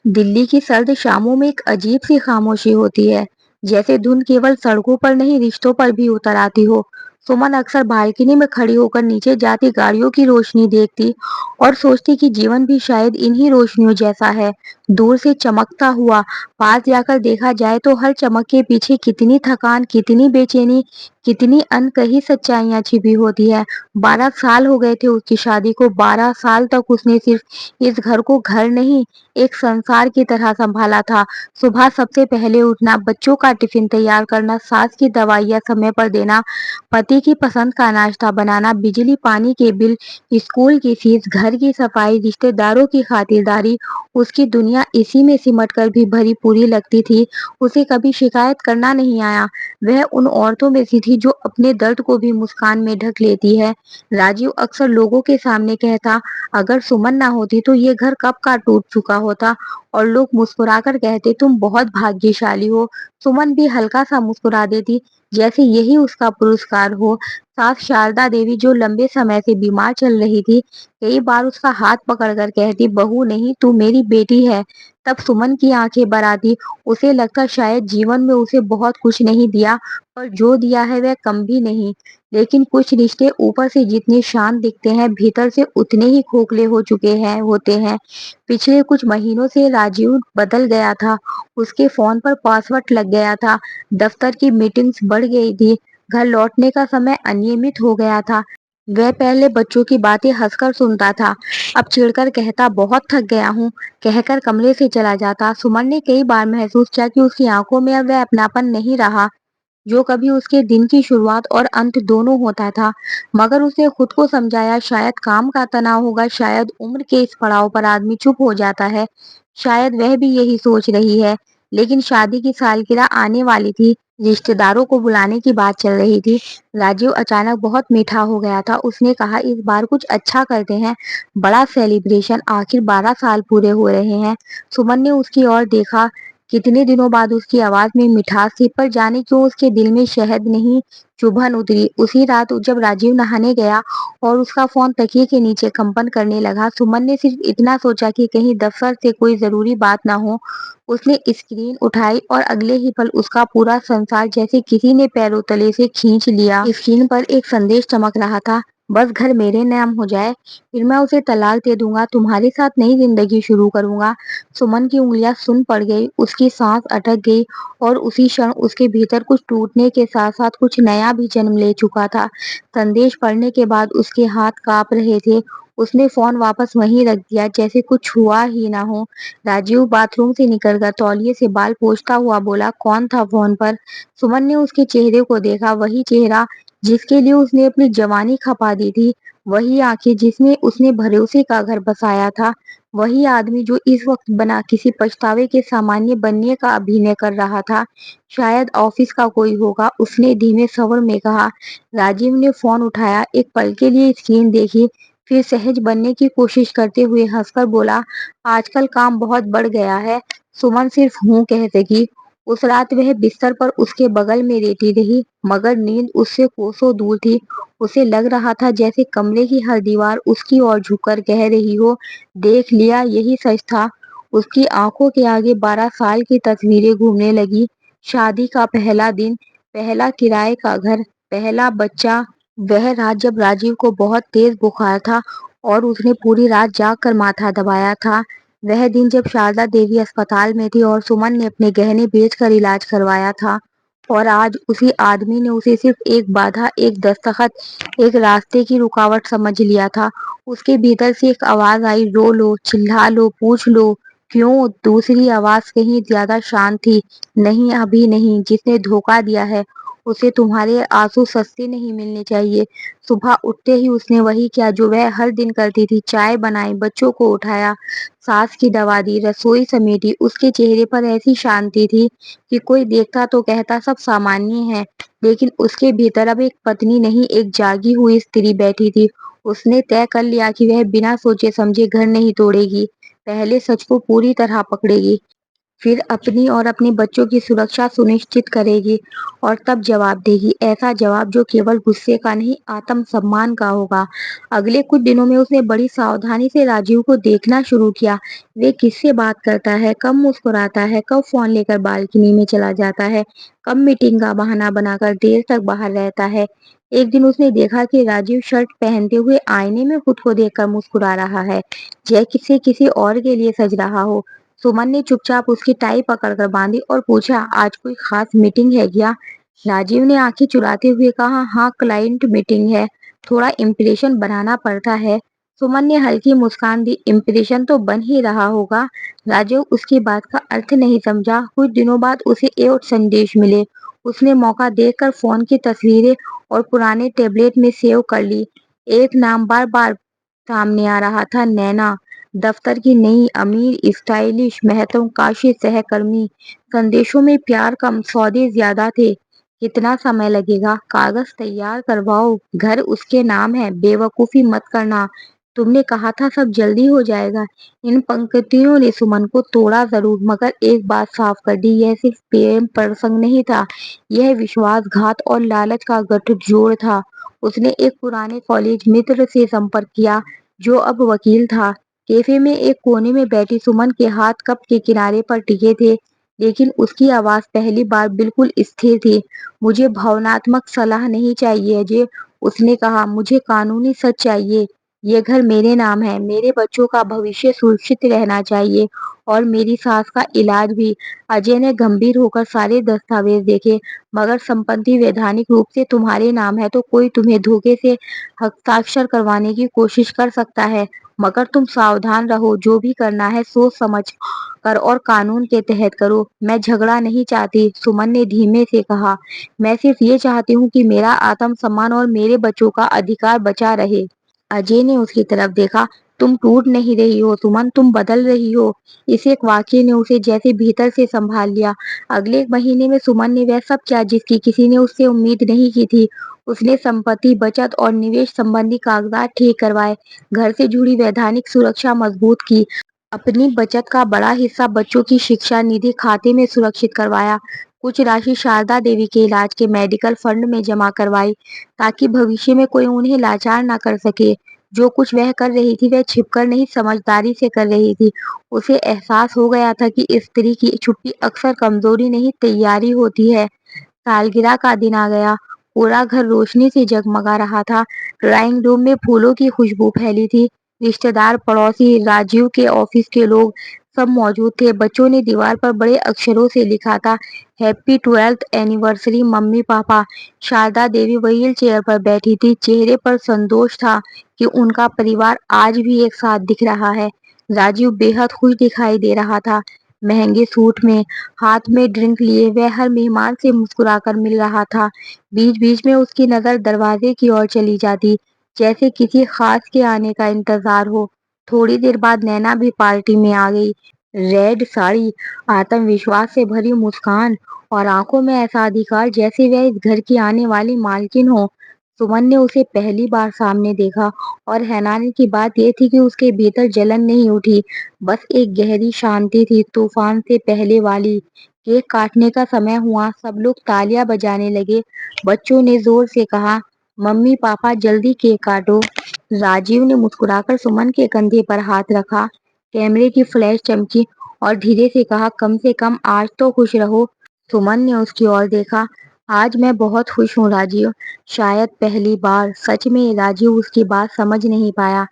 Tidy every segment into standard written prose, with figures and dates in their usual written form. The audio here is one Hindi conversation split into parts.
दिल्ली की सर्द शामों में एक अजीब सी खामोशी होती है, जैसे धुंध केवल सड़कों पर नहीं रिश्तों पर भी उतर आती हो। सुमन अक्सर बालकनी में खड़ी होकर नीचे जाती गाड़ियों की रोशनी देखती और सोचती कि जीवन भी शायद इन्हीं रोशनियों जैसा है, दूर से चमकता हुआ। पास जाकर देखा जाए तो हर चमक के पीछे कितनी थकान, कितनी बेचैनी, कितनी अनकही सच्चाइयां छिपी होती है। 12 साल हो गए थे उसकी शादी को। 12 साल तक उसने सिर्फ इस घर को घर नहीं, एक संसार की तरह संभाला था। सुबह सबसे पहले उठना, बच्चों का टिफिन तैयार करना, सास की दवाइयाँ समय पर देना, पति की पसंद का नाश्ता बनाना, बिजली पानी के बिल, स्कूल की फीस, घर की सफाई, रिश्तेदारों की खातिरदारी। उसकी दुनिया इसी में सिमट कर भी भरी पूरी लगती थी। उसे कभी शिकायत करना नहीं आया। वह उन औरतों में से थी जो अपने दर्द को भी मुस्कान में ढक लेती है। राजीव अक्सर लोगों के सामने कहता, अगर सुमन ना होती तो ये घर कब का टूट चुका होता, और लोग मुस्कुराकर कहते, तुम बहुत भाग्यशाली हो। सुमन भी हल्का सा मुस्कुरा देती, जैसे यही उसका पुरस्कार हो। सास शारदा देवी, जो लंबे समय से बीमार चल रही थी, कई बार उसका हाथ पकड़कर कहती, बहू नहीं, तू मेरी बेटी है। तब सुमन की आंखें भर आती। उसे लगता शायद जीवन में उसे बहुत कुछ नहीं दिया, पर जो दिया है वह कम भी नहीं। लेकिन कुछ रिश्ते ऊपर से जितने शांत दिखते हैं, भीतर से उतने ही खोखले हो चुके हैं होते हैं। पिछले कुछ महीनों से राजीव बदल गया था। उसके फोन पर पासवर्ड लग गया था, दफ्तर की मीटिंग्स बढ़ गई थी, घर लौटने का समय अनियमित हो गया था। वह पहले बच्चों की बातें हंसकर सुनता था, अब चिढ़कर कहता, बहुत थक गया हूँ, कहकर कमरे से चला जाता। सुमन ने कई बार महसूस किया कि उसकी आंखों में अब वह अपनापन नहीं रहा, जो कभी उसके दिन की शुरुआत और अंत दोनों होता था। मगर उसने खुद को समझाया, शायद काम का तनाव होगा, शायद उम्र के इस पड़ाव पर आदमी चुप हो जाता है, शायद वह भी यही सोच रही है। लेकिन शादी की सालगिरह आने वाली थी, रिश्तेदारों को बुलाने की बात चल रही थी। राजीव अचानक बहुत मीठा हो गया था। उसने कहा, इस बार कुछ अच्छा करते हैं, बड़ा सेलिब्रेशन, आखिर 12 साल पूरे हो रहे हैं। सुमन ने उसकी ओर देखा। कितने दिनों बाद उसकी आवाज में मिठास थी, पर जाने क्यों उसके दिल में शहद नहीं, चुभन उतरी। उसी रात जब राजीव नहाने गया और उसका फोन तकिए के नीचे कंपन करने लगा, सुमन ने सिर्फ इतना सोचा कि कहीं दफ्तर से कोई जरूरी बात ना हो। उसने स्क्रीन उठाई और अगले ही पल उसका पूरा संसार जैसे किसी ने पैरों तले से खींच लिया। स्क्रीन पर एक संदेश चमक रहा था, बस घर मेरे नाम हो जाए, फिर मैं उसे तलाक दे दूंगा, तुम्हारे साथ नई जिंदगी शुरू करूंगा। सुमन की उंगलियां सुन पड़ गई, उसकी सांस अटक गई, और उसी क्षण उसके भीतर कुछ टूटने के साथ साथ कुछ नया भी जन्म ले चुका था। संदेश पढ़ने के बाद उसके हाथ कांप रहे थे। उसने फोन वापस वहीं रख दिया, जैसे कुछ हुआ ही ना हो। राजीव बाथरूम से निकलकर तौलिए से बाल पोंछता हुआ बोला, कौन था फोन पर? सुमन ने उसके चेहरे को देखा, वही चेहरा जिसके लिए उसने अपनी जवानी खपा दी थी, वही आंखें जिसमें उसने भरोसे का घर बसाया था, वही आदमी जो इस वक्त बना किसी पछतावे के सामान्य बनने का अभिनय कर रहा था। शायद ऑफिस का कोई होगा, उसने धीमे स्वर में कहा। राजीव ने फोन उठाया, एक पल के लिए स्क्रीन देखी, फिर सहज बनने की कोशिश करते हुए हंसकर बोला, आजकल काम बहुत बढ़ गया है। सुमन सिर्फ हूँ कह सकी। उस रात वह बिस्तर पर उसके बगल में लेटी रही, मगर नींद उससे कोसों दूर थी। उसे लग रहा था जैसे कमरे की हर दीवार उसकी ओर झुककर कह रही हो, देख लिया, यही सच था। उसकी आंखों के आगे 12 साल की तस्वीरें घूमने लगी। शादी का पहला दिन, पहला किराए का घर, पहला बच्चा। वह रात जब राजीव को बहुत तेज बुखार था और उसने पूरी रात जाग कर माथा दबाया था। वह दिन जब शारदा देवी अस्पताल में थी और सुमन ने अपने गहने बेचकर इलाज करवाया था। और आज उसी आदमी ने उसे सिर्फ एक बाधा, एक दस्तखत, एक रास्ते की रुकावट समझ लिया था। उसके भीतर से एक आवाज आई, रो लो, चिल्ला लो, पूछ लो क्यों। दूसरी आवाज कहीं ज्यादा शांत थी, नहीं अभी नहीं, जिसने धोखा दिया है उसे तुम्हारे आंसू सस्ते नहीं मिलने चाहिए। सुबह उठते ही उसने वही किया जो वह हर दिन करती थी, चाय बनाई, बच्चों को उठाया, सास की दवा दी, रसोई समेटी। उसके चेहरे पर ऐसी शांति थी कि कोई देखता तो कहता सब सामान्य है, लेकिन उसके भीतर अब एक पत्नी नहीं, एक जागी हुई स्त्री बैठी थी। उसने तय कर लिया कि वह बिना सोचे समझे घर नहीं तोड़ेगी, पहले सच को पूरी तरह पकड़ेगी। फिर अपनी और अपने बच्चों की सुरक्षा सुनिश्चित करेगी और तब जवाब देगी, ऐसा जवाब जो केवल गुस्से का नहीं, आत्मसम्मान का होगा। अगले कुछ दिनों में उसने बड़ी सावधानी से राजीव को देखना शुरू किया। वे किससे बात करता है, कब मुस्कुराता है, कब फोन लेकर बालकनी में चला जाता है, कब मीटिंग का बहाना बनाकर देर तक बाहर रहता है। एक दिन उसने देखा कि राजीव शर्ट पहनते हुए आईने में खुद को देखकर मुस्कुरा रहा है, जैसे किसी और के लिए सज रहा हो। सुमन ने चुपचाप उसकी टाई पकड़कर बांधी और पूछा, आज कोई खास मीटिंग है क्या? राजीव ने आंखें चुराते हुए कहा, हाँ, क्लाइंट मीटिंग है, थोड़ा इम्प्रेशन बनाना पड़ता है। सुमन ने हल्की मुस्कान दी, इम्प्रेशन तो बन ही रहा होगा। राजीव उसकी बात का अर्थ नहीं समझा। कुछ दिनों बाद उसे एक संदेश मिले। उसने मौका देखकर फोन की तस्वीरें और पुराने टेबलेट में सेव कर ली। एक नाम बार बार सामने आ रहा था, नैना। दफ्तर की नई अमीर, स्टाइलिश, महत्वाकांक्षी सहकर्मी। संदेशों में प्यार कम, सौदे ज्यादा थे। कितना समय लगेगा? कागज तैयार करवाओ, घर उसके नाम है, बेवकूफी मत करना, तुमने कहा था सब जल्दी हो जाएगा। इन पंक्तियों ने सुमन को तोड़ा जरूर, मगर एक बात साफ कर दी, यह सिर्फ प्रेम प्रसंग नहीं था, यह विश्वासघात और लालच का गठजोड़ था। उसने एक पुराने कॉलेज मित्र से संपर्क किया, जो अब वकील था। कैफे में एक कोने में बैठी सुमन के हाथ कप के किनारे पर टिके थे, लेकिन उसकी आवाज पहली बार बिल्कुल स्थिर थी। मुझे भावनात्मक सलाह नहीं चाहिए अजय, उसने कहा, मुझे कानूनी सच चाहिए। ये घर मेरे नाम है, मेरे बच्चों का भविष्य सुरक्षित रहना चाहिए और मेरी सास का इलाज भी। अजय ने गंभीर होकर सारे दस्तावेज देखे। मगर संपत्ति वैधानिक रूप से तुम्हारे नाम है, तो कोई तुम्हें धोखे से हस्ताक्षर करवाने की कोशिश कर सकता है। मगर तुम सावधान रहो, जो भी करना है सोच समझ कर और कानून के तहत करो। मैं झगड़ा नहीं चाहती, सुमन ने धीमे से कहा, मैं सिर्फ ये चाहती हूँ कि मेरा आत्मसम्मान और मेरे बच्चों का अधिकार बचा रहे। अजय ने उसकी तरफ देखा। तुम टूट नहीं रही हो सुमन, तुम बदल रही हो। इस एक वाक्य ने उसे जैसे भीतर से संभाल लिया। अगले महीने में सुमन ने वह सब किया जिसकी किसी ने उससे उम्मीद नहीं की थी। उसने संपत्ति, बचत और निवेश संबंधी कागजात ठीक करवाए, घर से जुड़ी वैधानिक सुरक्षा मजबूत की, अपनी बचत का बड़ा हिस्सा बच्चों की शिक्षा निधि खाते में सुरक्षित करवाया। कुछ राशि शारदा देवी के इलाज के मेडिकल फंड में जमा करवाई, ताकि भविष्य में कोई उन्हें लाचार न कर सके। जो कुछ वह कर रही थी वह छिपकर नहीं, समझदारी से कर रही थी। उसे एहसास हो गया था कि स्त्री की छुट्टी अक्सर कमजोरी नहीं, तैयारी होती है। सालगिरह का दिन आ गया। पूरा घर रोशनी से जगमगा रहा था। ड्राइंग रूम में फूलों की खुशबू फैली थी। रिश्तेदार, पड़ोसी, राजीव के ऑफिस के लोग सब मौजूद थे। बच्चों ने दीवार पर बड़े अक्षरों से लिखा था, happy 12th anniversary mummy papa. Sharda देवी व्हील चेयर पर बैठी थी। चेहरे पर संतोष था कि उनका परिवार आज भी एक साथ दिख रहा है। राजीव बेहद खुश दिखाई दे रहा था। महंगे सूट में, हाथ में ड्रिंक लिए, वह हर मेहमान से मुस्कुराकर मिल रहा था। बीच बीच में उसकी नजर दरवाजे की ओर चली जाती, जैसे किसी खास के आने का इंतजार हो। थोड़ी देर बाद नैना भी पार्टी में आ गई। रेड साड़ी, आत्मविश्वास से भरी मुस्कान और आंखों में ऐसा अधिकार जैसे वह इस घर की आने वाली मालकिन हो। सुमन ने उसे पहली बार सामने देखा और हैरानी की बात यह थी कि उसके भीतर जलन नहीं उठी, बस एक गहरी शांति थी, तूफान से पहले वाली। केक काटने का समय हुआ, सब लोग तालियां बजाने लगे। बच्चों ने जोर से कहा, मम्मी पापा जल्दी केक काटो। राजीव ने मुस्कुराकर सुमन के कंधे पर हाथ रखा। कैमरे की फ्लैश चमकी और धीरे से कहा, कम से कम आज तो खुश रहो। सुमन ने उसकी ओर देखा। आज मैं बहुत खुश हूँ राजीव, शायद पहली बार। सच में? राजीव उसकी बात समझ नहीं पाया।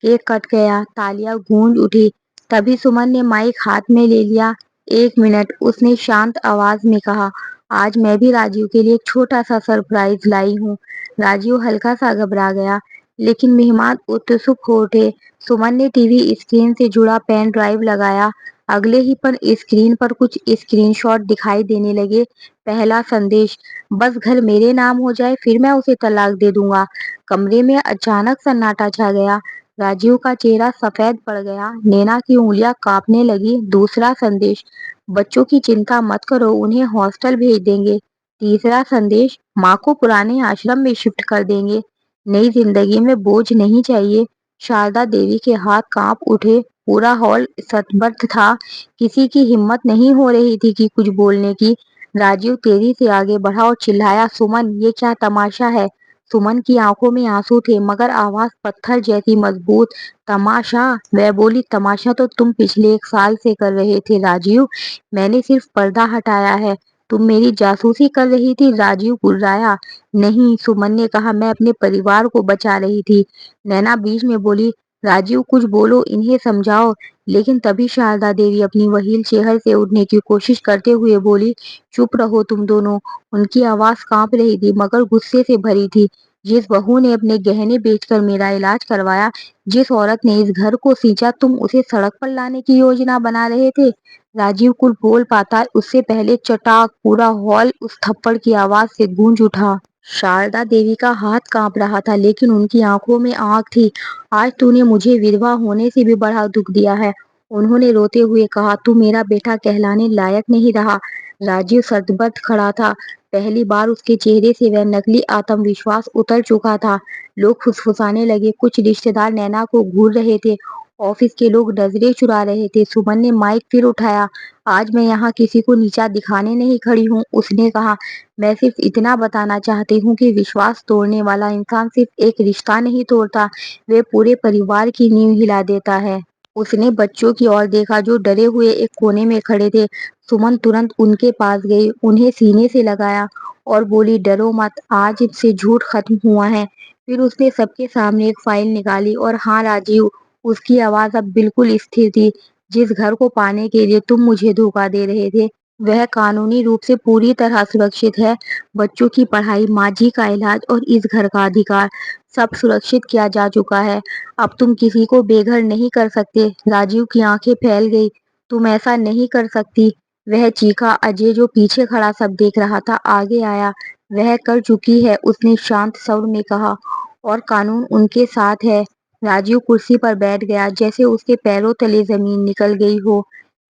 केक कट गया, तालियां गूंज उठी। तभी सुमन ने माइक हाथ में ले लिया। एक मिनट, उसने शांत आवाज में कहा, आज मैं भी राजीव के लिए एक छोटा सा सरप्राइज लाई हूँ। राजीव हल्का सा घबरा गया, लेकिन मेहमान उत्सुक हो उठे। सुमन ने टीवी स्क्रीन से जुड़ा पेन ड्राइव लगाया। अगले ही पल स्क्रीन पर कुछ स्क्रीनशॉट दिखाई देने लगे। पहला संदेश, बस घर मेरे नाम हो जाए फिर मैं उसे तलाक दे दूंगा। कमरे में अचानक सन्नाटा छा गया। राजीव का चेहरा सफेद पड़ गया। नैना की उंगलियां कांपने लगी। दूसरा संदेश, बच्चों की चिंता मत करो, उन्हें हॉस्टल भेज देंगे। तीसरा संदेश, माँ को पुराने आश्रम में शिफ्ट कर देंगे, नई जिंदगी में बोझ नहीं चाहिए। शारदा देवी के हाथ कांप उठे। पूरा हॉल स्तब्ध था। किसी की हिम्मत नहीं हो रही थी कि कुछ बोलने की। राजीव तेजी से आगे बढ़ा और चिल्लाया, सुमन, ये क्या तमाशा है? सुमन की आंखों में आंसू थे, मगर आवाज पत्थर जैसी मजबूत। तमाशा? वह बोली, तमाशा तो तुम पिछले 1 साल से कर रहे थे राजीव। मैंने सिर्फ पर्दा हटाया है। तुम मेरी जासूसी कर रही थी? राजीव गुर्राया। नहीं, सुमन ने कहा, मैं अपने परिवार को बचा रही थी। नैना बीच में बोली, राजीव कुछ बोलो, इन्हें समझाओ। लेकिन तभी शारदा देवी अपनी व्हील चेयर से उठने की कोशिश करते हुए बोली, चुप रहो तुम दोनों। उनकी आवाज कांप रही थी, मगर गुस्से से भरी थी। जिस बहू ने अपने गहने बेचकर मेरा इलाज करवाया, जिस औरत ने इस घर को सींचा, तुम उसे सड़क पर लाने की योजना बना रहे थे। राजीव कुछ बोल पाता उससे पहले चटाक पूरा हॉल उस थप्पड़ की आवाज से गूंज उठा। शारदा देवी का हाथ कांप रहा था, लेकिन उनकी आंखों में आग थी। आज तूने मुझे विधवा होने से भी बड़ा दुख दिया है, उन्होंने रोते हुए कहा। तू मेरा बेटा कहलाने लायक नहीं रहा। राजीव सतबद्ध खड़ा था। पहली बार उसके चेहरे से वह नकली आत्मविश्वास उतर चुका था। लोग फुसफुसाने लगे, कुछ रिश्तेदार नैना को घूर रहे थे, ऑफिस के लोग नजरें चुरा रहे थे। सुमन ने माइक फिर उठाया। आज मैं यहाँ किसी को नीचा दिखाने नहीं खड़ी हूँ, उसने कहा। मैं सिर्फ इतना बताना चाहती हूँ कि विश्वास तोड़ने वाला इंसान सिर्फ एक रिश्ता नहीं तोड़ता, वे पूरे परिवार की नींव हिला देता है। उसने बच्चों की ओर देखा जो डरे हुए एक कोने में खड़े थे। सुमन तुरंत उनके पास गई, उन्हें सीने से लगाया और बोली, डरो मत, आज से झूठ खत्म हुआ है। फिर उसने सबके सामने एक फाइल निकाली। और हाँ राजीव, उसकी आवाज अब बिल्कुल स्थिर थी, जिस घर को पाने के लिए तुम मुझे धोखा दे रहे थे, वह कानूनी रूप से पूरी तरह सुरक्षित है। बच्चों की पढ़ाई, माँ जी का इलाज और इस घर का अधिकार, सब सुरक्षित किया जा चुका है। अब तुम किसी को बेघर नहीं कर सकते। राजीव की आंखें फैल गई। तुम ऐसा नहीं कर सकती, वह चीखा। अजय जो पीछे खड़ा सब देख रहा था, आगे आया। वह कर चुकी है, उसने शांत स्वर में कहा, और कानून उनके साथ है। राजीव कुर्सी पर बैठ गया, जैसे उसके पैरों तले जमीन निकल गई हो।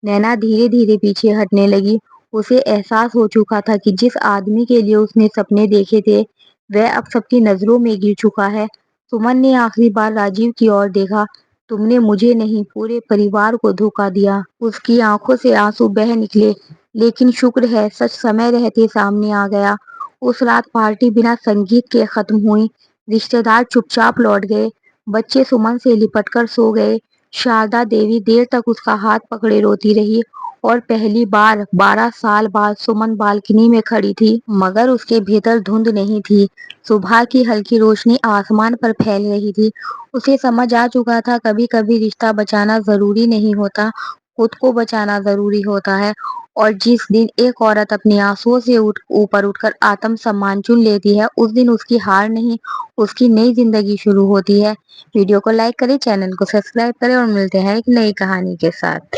नैना धीरे धीरे पीछे हटने लगी। उसे एहसास हो चुका था कि जिस आदमी के लिए उसने सपने देखे थे, वह अब सबकी नजरों में गिर चुका है। सुमन ने आखिरी बार राजीव की ओर देखा। तुमने मुझे नहीं, पूरे परिवार को धोखा दिया। उसकी आंखों से आंसू बह निकले। लेकिन शुक्र है, सच समय रहते सामने आ गया। उस रात पार्टी बिना संगीत के खत्म हुई। रिश्तेदार चुपचाप लौट गए। बच्चे सुमन से लिपटकर सो गए। शारदा देवी देर तक उसका हाथ पकड़े रोती रही। और पहली बार 12 साल बाद सुमन बालकनी में खड़ी थी, मगर उसके भीतर धुंध नहीं थी। सुबह की हल्की रोशनी आसमान पर फैल रही थी। उसे समझ आ चुका था, कभी कभी रिश्ता बचाना जरूरी नहीं होता, खुद को बचाना जरूरी होता है। और जिस दिन एक औरत अपने आंसुओं से ऊपर उठकर आत्म सम्मान चुन लेती है, उस दिन उसकी हार नहीं, उसकी नई जिंदगी शुरू होती है। वीडियो को लाइक करें, चैनल को सब्सक्राइब करें और मिलते हैं एक नई कहानी के साथ।